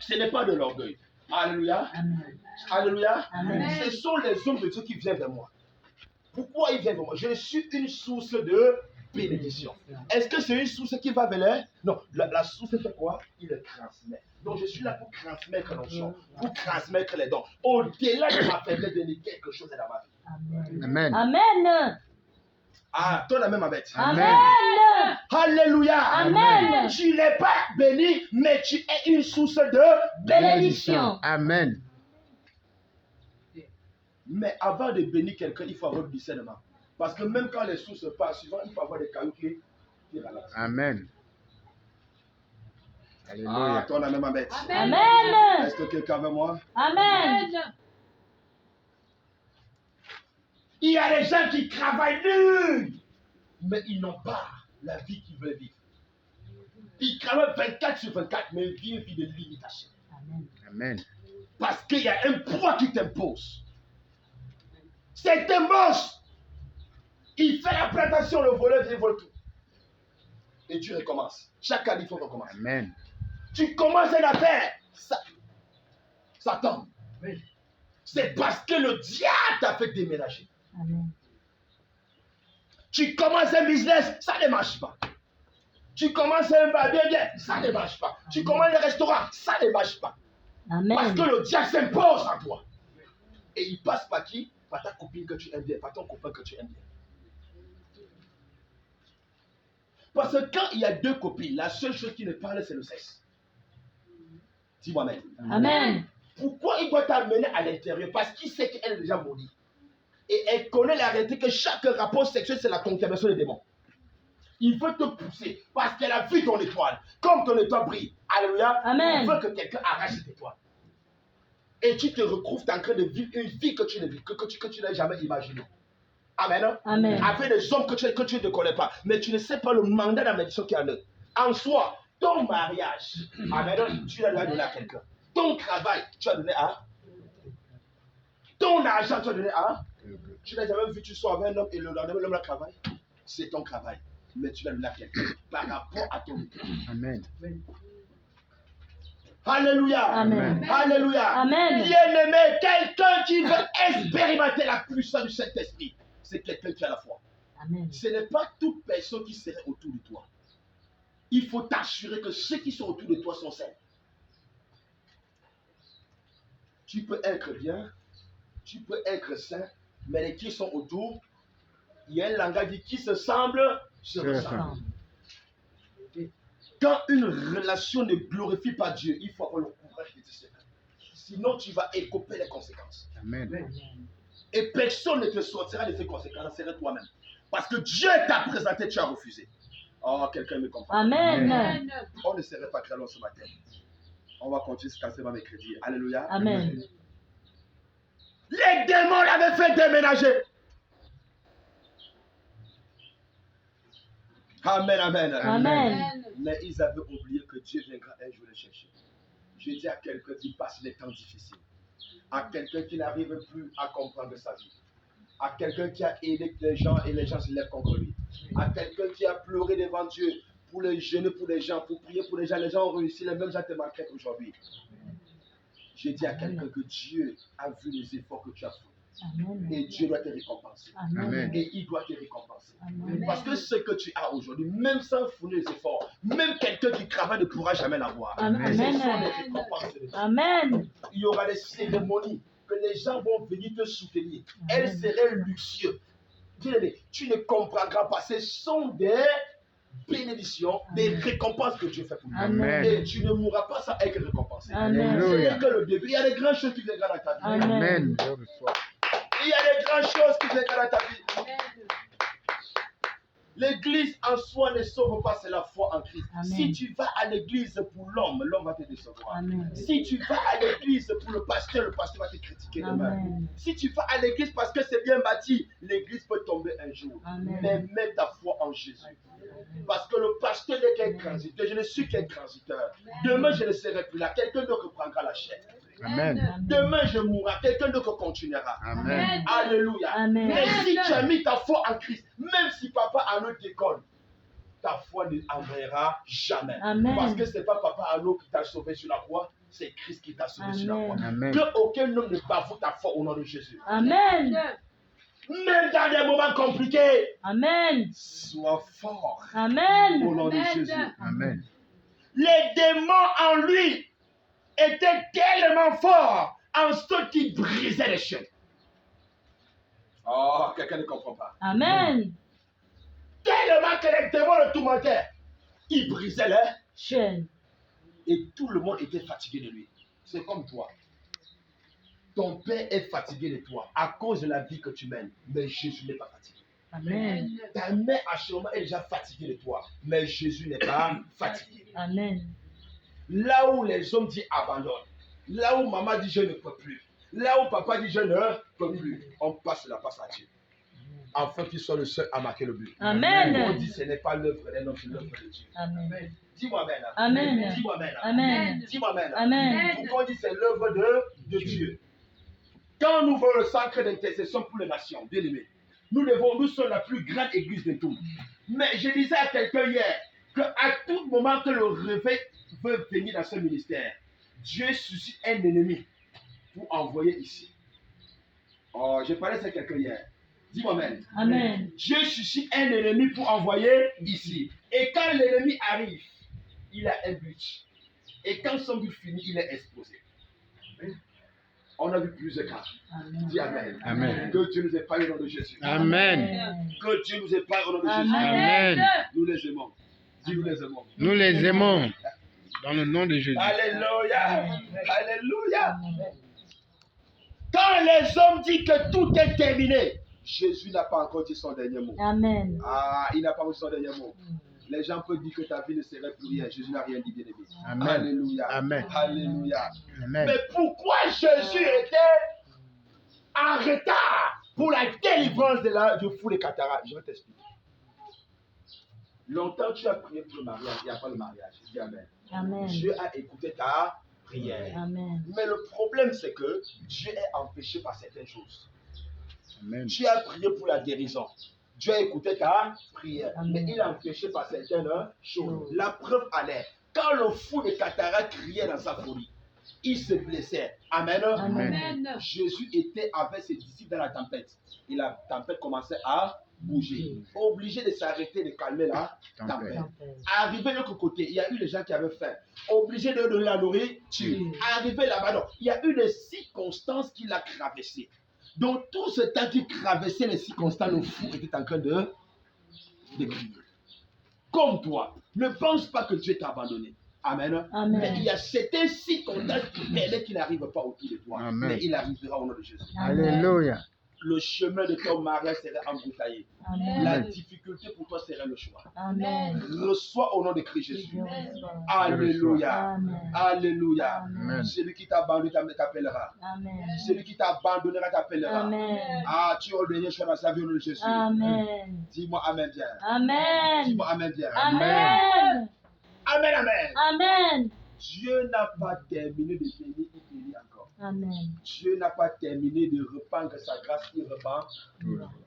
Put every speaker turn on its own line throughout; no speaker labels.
Ce n'est pas de l'orgueil. Alléluia.
Amen.
Alléluia.
Amen.
Ce sont les hommes de Dieu qui viennent vers moi. Pourquoi ils viennent vers moi? Je suis une source de bénédiction. Est-ce que c'est une source qui va vers les... Non, la source fait quoi? Il le transmet. Donc je suis là pour transmettre l'onction, pour transmettre les dons. Au-delà de ma faiblesse, de quelque chose est dans ma vie.
Amen.
Amen.
Amen.
Ah, toi la même avec.
Amen.
Alléluia.
Amen.
Tu n'es pas béni, mais tu es une source de
Bénédiction.
Amen.
Mais avant de bénir quelqu'un, il faut avoir le discernement. Parce que même quand les sources passent, souvent, il faut avoir des cailloux qui ralentissent.
Amen.
Ah,
Alléluia.
toi la même avec.
Amen.
Est-ce que quelqu'un veut moi?
Amen.
Il y a des gens qui travaillent dur, mais ils n'ont pas la vie qu'ils veulent vivre. Ils travaillent 24 sur 24, mais ils vivent une vie de limitation.
Amen.
Parce qu'il y a un poids qui t'impose. C'est un moche. Il fait la plantation, le voleur, il vole tout. Et tu recommences. Chaque année, il faut recommencer.
Amen.
Tu commences une affaire, ça tombe. C'est parce que le diable t'a fait déménager.
Amen.
Tu commences un business, ça ne marche pas. Tu commences un bar bien, ça ne marche pas. Tu commences un restaurant, ça ne marche pas. Parce
Amen.
que le diable s'impose à toi. Et il passe par qui? Par ta copine que tu aimes bien, par ton copain que tu aimes bien. Parce que quand il y a deux copines, la seule chose qui ne parle, c'est le sexe. Dis-moi même.
Amen.
Pourquoi il doit t'amener à l'intérieur? Parce qu'il sait qu'elle est déjà maudite. Et elle connaît la réalité que chaque rapport sexuel, c'est la contamination des démons. Il veut te pousser parce qu'elle a vu ton étoile. Comme ton étoile brille. Alléluia.
Amen.
Il veut que quelqu'un arrache cette étoile. Et tu te retrouves en train de vivre une vie que tu ne vis, que tu n'as jamais imaginée. Amen.
Amen.
Avec des hommes que tu ne connais pas. Mais tu ne sais pas le mandat de la malédiction qu'il y a en eux. En soi, ton mariage, amen, tu l'as donné à quelqu'un. Ton travail, tu as donné à. Ton argent, tu as donné à. Tu n'as jamais vu, tu sois avec un homme et le lendemain, l'homme travaille. C'est ton travail. Mais tu l'as donné à quelqu'un par rapport à ton état.
Amen.
Alléluia.
Amen.
Alléluia.
Amen.
Bien-aimé, quelqu'un qui veut expérimenter la puissance du Saint-Esprit, c'est quelqu'un qui a la foi.
Amen.
Ce n'est pas toute personne qui serait autour de toi. Il faut t'assurer que ceux qui sont autour de toi sont sains. Tu peux être bien, tu peux être sain, mais les qui sont autour, il y a un langage qui se semble, se ressemble. Quand une relation ne glorifie pas Dieu, il faut avoir le courage de te séparer. Sinon, tu vas écoper les conséquences.
Amen.
Et personne ne te sortira de ces conséquences, c'est toi-même. Parce que Dieu t'a présenté, tu as refusé. Oh, quelqu'un me comprend.
Amen.
On ne serait pas créé ce matin. On va continuer ce quatrième mercredi. Alléluia.
Amen.
Les démons l'avaient fait déménager. Amen, amen.
Amen.
Mais ils avaient oublié que Dieu viendra un jour les chercher. Je dis à quelqu'un qui passe des temps difficiles, à quelqu'un qui n'arrive plus à comprendre sa vie, à quelqu'un qui a aidé les gens et les gens se lèvent contre lui, à quelqu'un qui a pleuré devant Dieu pour les jeunes, pour les gens, pour prier pour les gens ont réussi, les mêmes gens te manquent aujourd'hui. Je dis à quelqu'un que Dieu a vu les efforts que tu as fait.
Amen.
Et Dieu doit te récompenser.
Amen.
Et il doit te récompenser.
Amen.
Parce que ce que tu as aujourd'hui, même sans fournir les efforts, même quelqu'un qui travaille ne pourra jamais l'avoir.
Amen.
Ce sont les récompenses de Dieu.
Amen.
Il y aura des cérémonies que les gens vont venir te soutenir. Elles seraient luxueuses. Bien-aimé, tu ne comprendras pas. Ce sont des bénédictions, des récompenses que Dieu fait pour toi.
Amen.
Et tu ne mourras pas sans être récompensé.
Amen.
Ce n'est que le début. Il y a des grandes choses qui viendront dans ta vie.
Amen.
Amen.
Il y a des grandes choses qui viendront dans ta vie. L'église en soi ne sauve pas, c'est la foi en Christ.
Amen.
Si tu vas à l'église pour l'homme, l'homme va te décevoir.
Amen.
Si tu vas à l'église pour le pasteur va te critiquer demain.
Amen.
Si tu vas à l'église parce que c'est bien bâti, l'église peut tomber un jour.
Amen.
Mais mets ta foi en Jésus. Parce que le pasteur n'est qu'un transiteur. Je ne suis qu'un transiteur. Demain, je ne serai plus là. Quelqu'un d'autre prendra la chaîne.
Amen.
Demain, je mourrai. Quelqu'un d'autre continuera.
Amen.
Alléluia.
Amen.
Mais si tu as mis ta foi en Christ, même si papa Arnaud déconne, ta foi ne enverra jamais.
Amen.
Parce que ce n'est pas papa Arnaud qui t'a sauvé sur la croix, C'est Christ qui t'a sauvé sur la croix.
Amen.
Que aucun homme ne bavoue ta foi au nom de Jésus.
Amen.
Même dans des moments compliqués,
Amen.
sois fort au
Amen.
nom de Jésus.
Amen.
Les démons en lui étaient tellement forts en sorte qu'ils brisaient les chaînes. Oh, quelqu'un ne comprend pas.
Amen.
Tellement que les démons le tourmentaient, ils brisaient les
Chaîne.
et tout le monde était fatigué de lui. C'est comme toi. Ton père est fatigué de toi à cause de la vie que tu mènes, mais Jésus n'est pas fatigué.
Amen.
Ta mère actuellement est déjà fatiguée de toi, mais Jésus n'est pas fatigué.
Amen.
Là où les hommes disent abandonne, là où maman dit je ne peux plus, là où papa dit je ne peux plus, on passe la passe à Dieu. Afin qu'il soit le seul à marquer le but. On
Amen.
dit ce n'est pas l'œuvre d'un homme, c'est l'œuvre de Dieu.
Amen.
Dis-moi amen.
Amen.
Dis-moi amen.
Amen.
Dis-moi amen.
Amen.
Pourquoi on dit c'est l'œuvre de Dieu? Quand nous voyons le sacre d'intercession pour les nations, bien aimés, nous sommes la plus grande église de tous. Mais je disais à quelqu'un hier qu'à tout moment que le réveil veut venir dans ce ministère, Dieu suscite un ennemi pour envoyer ici. Oh, j'ai parlé à quelqu'un hier. Dis-moi amen.
Amen.
Dieu suscite un ennemi pour envoyer ici. Et quand l'ennemi arrive, il a un but. Et quand son but finit, il est exposé. On a vu plusieurs cas.
Amen.
Dis amen.
Amen.
Que Dieu nous épargne au nom de Jésus.
Amen.
Que Dieu nous épargne au nom de Jésus.
Amen.
Nous les aimons. Dis nous les aimons.
Nous les aimons dans le nom de Jésus.
Alléluia. Alléluia. Quand les hommes disent que tout est terminé, Jésus n'a pas encore dit son dernier mot.
Amen.
Ah, il n'a pas dit son dernier mot. Les gens peuvent dire que ta vie ne serait plus rien. Jésus n'a rien dit, bien aimé.
Amen.
Alléluia.
Amen.
Alléluia.
Amen.
Mais pourquoi Jésus était en retard pour la délivrance du fou des cataractes? Je vais t'expliquer. Longtemps tu as prié pour le mariage, il n'y a pas le mariage. Je dis amen.
Amen.
Dieu a écouté ta prière.
Amen.
Mais le problème, c'est que Dieu est empêché par certaines choses.
Amen.
Tu as prié pour la guérison. Dieu a écouté ta prière.
Amen.
Mais il est empêché par certaines choses. La preuve en est, quand le fou de cataracte criait dans sa folie, il se blessait. Amen.
Amen.
Jésus était avec ses disciples dans la tempête. Et la tempête commençait à bouger. Obligé de s'arrêter, de calmer la tempête. Arrivé de l'autre côté, il y a eu des gens qui avaient faim. Obligé de donner la nourriture. Arrivé là-bas, non, il y a eu des circonstances qui l'a traversé. Donc tout ce temps qu'il traversait les circonstances, le fou était en train de crier. Comme toi, ne pense pas que Dieu t'a abandonné. Amen.
Amen.
Mais il y a certaines circonstances qui permettent qu'il n'arrive pas autour de toi.
Amen.
Mais il arrivera au nom de Jésus.
Alléluia.
Le chemin de ton mariage serait embouteillé.
Amen.
La difficulté pour toi serait le choix.
Amen.
Reçois au nom de Christ Jésus.
Je reçois.
Alléluia.
Amen.
Alléluia.
Amen.
Celui qui t'a abandonné t'appellera.
Amen.
Celui qui t'a abandonnera t'appellera.
Amen.
Ah, tu as le dernier choix dans sa vie au nom de Jésus.
Amen.
Dis-moi Amen bien.
Amen.
Dis-moi Amen bien.
Amen.
Amen, Amen.
Amen.
Dieu n'a pas terminé de bénir, il bénit encore.
Amen.
Dieu n'a pas terminé de répandre sa grâce, il répand.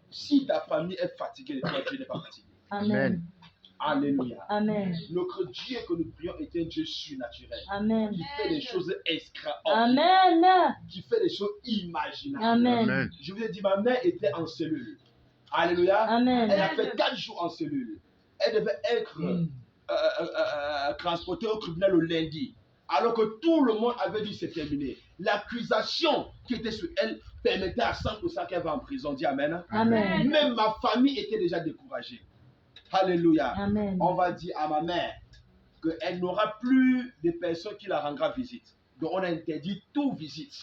Si ta famille est fatiguée de toi, Dieu n'est pas fatigué.
Amen.
Alléluia.
Amen.
Notre Dieu que nous prions est un Dieu surnaturel.
Amen.
Qui fait des choses extraordinaires.
Amen.
Qui fait des choses imaginables.
Amen.
Amen.
Je vous ai dit, ma mère était en cellule. Alléluia.
Amen.
Elle a fait 4 jours en cellule. Elle devait être transportée au tribunal le lundi. Alors que tout le monde avait dit c'est terminé. L'accusation qui était sur elle permettait à 100% qu'elle va en prison. Dis Amen.
Amen.
Même ma famille était déjà découragée. Alléluia.
Amen.
On va dire à ma mère qu'elle n'aura plus de personnes qui la rendra visite. Donc on a interdit toute visite.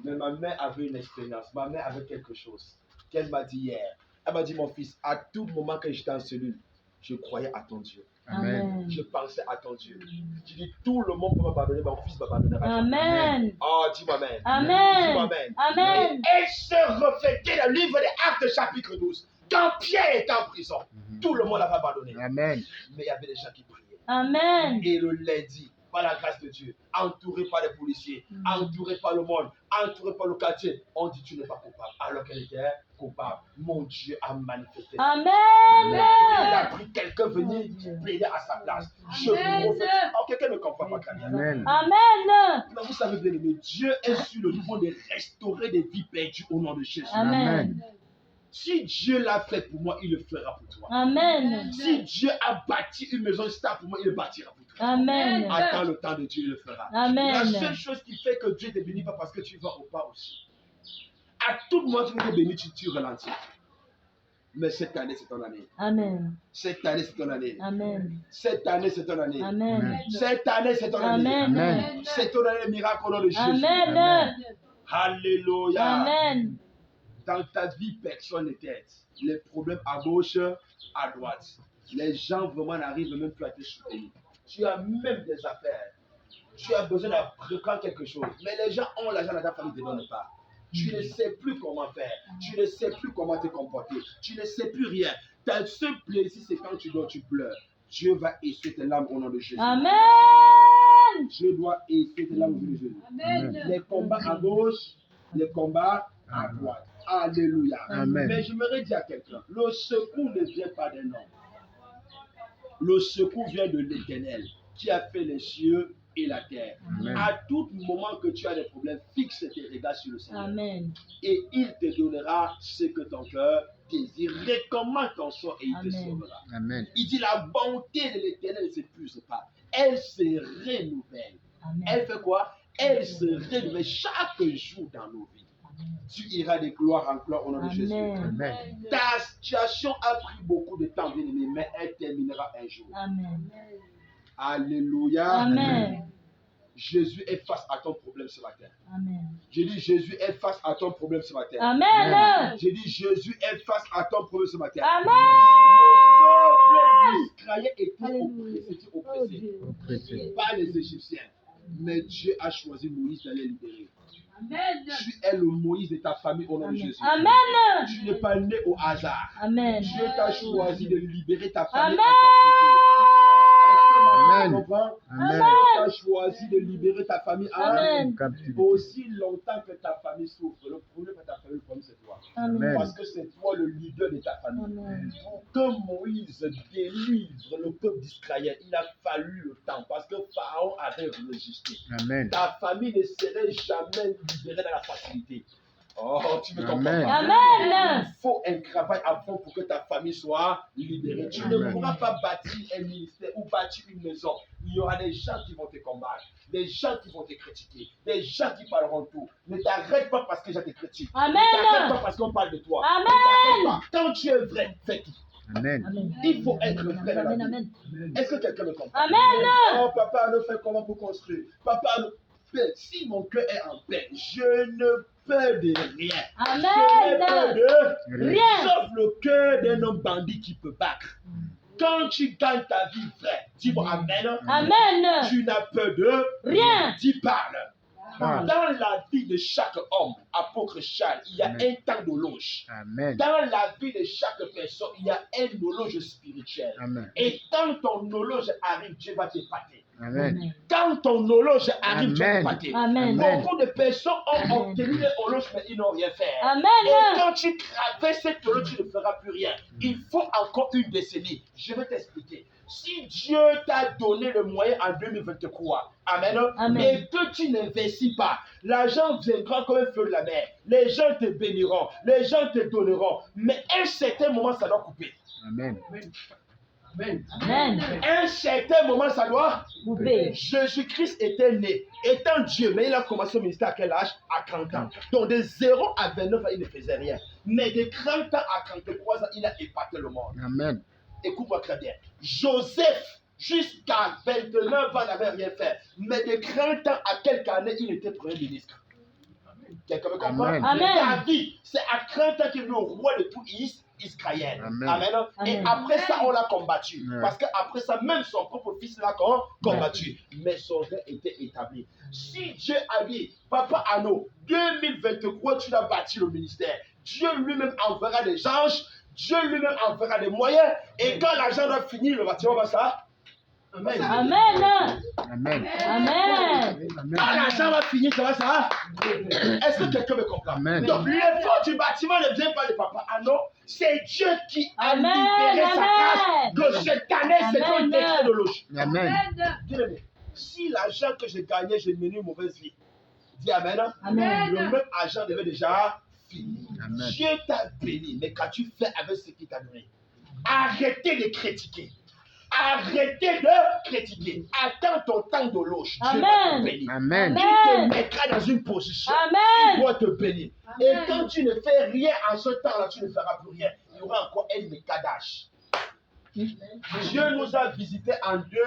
Mais ma mère avait une expérience. Ma mère avait quelque chose qu'elle m'a dit hier. Elle m'a dit, mon fils, à tout moment que j'étais en cellule, je croyais à ton Dieu.
Amen.
Je pensais à ton Dieu. Tu dis, tout le monde peut m'abandonner, mon fils m'abandonnera.
Amen.
Oh, dis-moi Amen.
Amen.
Dis-moi Amen.
Amen.
Et elle se reflétait dans le livre des Actes chapitre 12. Quand Pierre était en prison, tout le monde l'avait abandonné.
Amen.
Mais il y avait des gens qui priaient.
Amen.
Et le lundi, par la grâce de Dieu, entourée par les policiers, entourée par le monde, entourée par le quartier, on dit tu n'es pas coupable, alors qu'elle était coupable. Mon Dieu a manifesté.
Amen.
Il a pris quelqu'un venir plaider à sa place. Je prophétise. Oh, quelqu'un ne comprend pas quand même.
Amen.
Amen.
Mais vous savez bien aimé, Dieu est sur le point de restaurer des vies perdues au nom de Jésus.
Amen.
Si Dieu l'a fait pour moi, il le fera pour toi.
Amen.
Si Dieu a bâti une maison stable pour moi, il le bâtira pour toi.
Amen.
Attends le temps de Dieu, il le fera.
Amen.
La seule chose qui fait que Dieu te bénit pas parce que tu vas au pas aussi. À tout moment, tu veux te bénir, tu ralentis. Mais cette année, c'est ton année.
Amen.
Cette année, c'est ton année.
Amen.
Cette année, c'est ton année.
Amen.
Cette année, c'est ton année.
Amen.
C'est ton année miracle au nom de Jésus.
Amen.
Alléluia.
Amen.
Dans ta vie, personne n'est tête. Les problèmes à gauche, à droite. Les gens vraiment n'arrivent même plus à te soutenir. Tu as même des affaires. Tu as besoin d'apprendre quelque chose. Mais les gens ont l'argent dans ta famille, ne te donnent pas. Tu ne sais plus comment faire. Tu ne sais plus comment te comporter. Tu ne sais plus rien. Ta seul plaisir, c'est quand tu dors, tu pleures. Dieu va essuyer tes larmes au nom de Jésus.
Amen.
Dieu doit essuyer tes larmes au nom de Jésus.
Amen.
Les combats à gauche, les combats à droite. Alléluia.
Amen.
Mais j'aimerais dire à quelqu'un, le secours ne vient pas d'un homme. Le secours vient de l'Éternel qui a fait les cieux et la terre.
Amen.
À tout moment que tu as des problèmes, fixe tes regards sur le Seigneur.
Amen.
Et il te donnera ce que ton cœur désire. Recommande ton sort et il te
Amen.
sauvera.
Amen.
Il dit la bonté de l'Éternel ne s'épuise pas. Elle se renouvelle.
Amen.
Elle fait quoi? Elle se renouvelle chaque jour dans nos vies. Tu iras de gloire en gloire au nom de Jésus.
Amen.
Ta situation a pris beaucoup de temps, bien aimé, mais elle terminera un jour.
Amen.
Alléluia.
Amen.
Jésus est face à ton problème ce matin.
Amen.
J'ai dit Jésus est face à ton problème ce matin.
Amen.
J'ai dit Jésus est face à ton problème ce matin.
Amen.
Le peuple d'Israël était oppressé
Oppressé.
par les Égyptiens. Mais Dieu a choisi Moïse d'aller libérer.
Amen.
Tu es le Moïse de ta famille au nom de Jésus.
Amen.
Tu n'es pas né au hasard.
Amen.
Dieu t'a choisi de libérer ta famille.
Amen.
Tu comprends?
Amen.
Dieu t'a choisi de libérer ta famille
Amen.
Captivité.
aussi longtemps que ta famille souffre. Le problème de ta famille, le problème c'est toi.
Amen.
Parce que c'est toi le leader de ta famille.
Amen.
Pour que Moïse délivre le peuple d'Israël, il a fallu le temps. Parce que Pharaon avait résisté.
Amen.
Ta famille ne serait jamais libérée dans la facilité. Oh, tu me comprends
Amen.
pas?
Amen.
Il faut un travail à fond pour que ta famille soit libérée. Tu ne
Amen.
pourras pas bâtir un ministère ou bâtir une maison. Il y aura des gens qui vont te combattre, des gens qui vont te critiquer, des gens qui parleront tout. Ne t'arrête pas parce que je te critique.
Amen.
Ne t'arrête pas parce qu'on parle de toi.
Amen.
Ne t'arrête pas. Quand tu es vrai, fais tout.
Amen.
Amen.
Il faut être vrai dans la
Amen.
vie.
Amen.
Est-ce que quelqu'un me comprend?
Amen.
Oh, papa, ne fait comment pour construire? Papa, si mon cœur est en paix, je ne peur de rien. Je n'ai peur
Amen.
de
Rien.
sauf le cœur d'un homme bandit qui peut battre. Quand tu gagnes ta vie vraie, dis-moi Amen.
Amen.
Tu n'as peur de
Rien.
Tu parles.
Parle.
Dans la vie de chaque homme, apôtre Charles, il y a
Amen.
un temps d'horloge.
Amen.
Dans la vie de chaque personne, il y a un horloge spirituel.
Amen.
Et quand ton horloge arrive, Dieu va t'épater.
Amen.
Quand ton horloge arrive, Dieu va
Amen.
t'épater.
Amen.
Amen.
Beaucoup de personnes ont
Amen.
obtenu les horloges, mais ils n'ont rien fait. Et
Amen.
quand tu traverses cette horloge, tu ne feras plus rien. Il faut encore une décennie. Je vais t'expliquer. Si Dieu t'a donné le moyen en 2023, Amen,
Amen.
et que tu n'investis pas, l'argent viendra comme un feu de la mer. Les gens te béniront, les gens te donneront, mais à un certain moment, ça doit couper.
Amen.
Amen.
À un certain moment, ça doit.
Coupé.
Jésus-Christ était né, étant Dieu, mais il a commencé au ministère à quel âge? À 30 ans. Donc de 0 à 29 ans, il ne faisait rien. Mais de 30 ans à 33 ans, il a épaté le monde.
Amen.
Écoute-moi très bien. Joseph, jusqu'à 29 ans, n'avait rien fait. Mais de 30 ans à quelques années, il était premier ministre. Quelqu'un me comprend?
Amen.
Amen.
David, c'est à 30 ans qu'il est le roi de tout Israël.
Amen.
Amen. Et
Amen.
après ça, on l'a combattu.
Ouais.
Parce qu'après ça, même son propre fils l'a combattu. Mais son règne était établi. Si Dieu a dit, Papa Anno, 2023, tu as bâti le ministère. Dieu lui-même enverra des anges. Dieu lui-même enverra des moyens. Et quand l'argent doit finir, le bâtiment va ça.
Amen.
Amen.
Amen.
Amen.
Quand l'argent va finir, ça va. Est-ce que quelqu'un me comprend?
Amen.
Donc, l'effort du bâtiment ne vient pas de papa. Ah non, c'est Dieu qui a
Amen.
libéré sa
Amen.
grâce. Que cette année, c'est un
Amen.
décret de loge.
Amen.
Bien-aimé, si l'argent que j'ai gagné, j'ai mené une mauvaise vie, dis Amen.
Amen.
Le même argent devait déjà finir.
Amen.
Dieu t'a béni, mais qu'as-tu fait avec ce qui t'a donné? Arrêtez de critiquer. Arrêtez de critiquer. Attends ton temps de loge. Dieu va
Amen.
te bénir.
Amen.
Il te mettra dans une position. Il
Amen.
va te bénir. Et quand tu ne fais rien en ce temps-là, tu ne feras plus rien. Il y aura encore un mécadage. Dieu nous a visités en deux.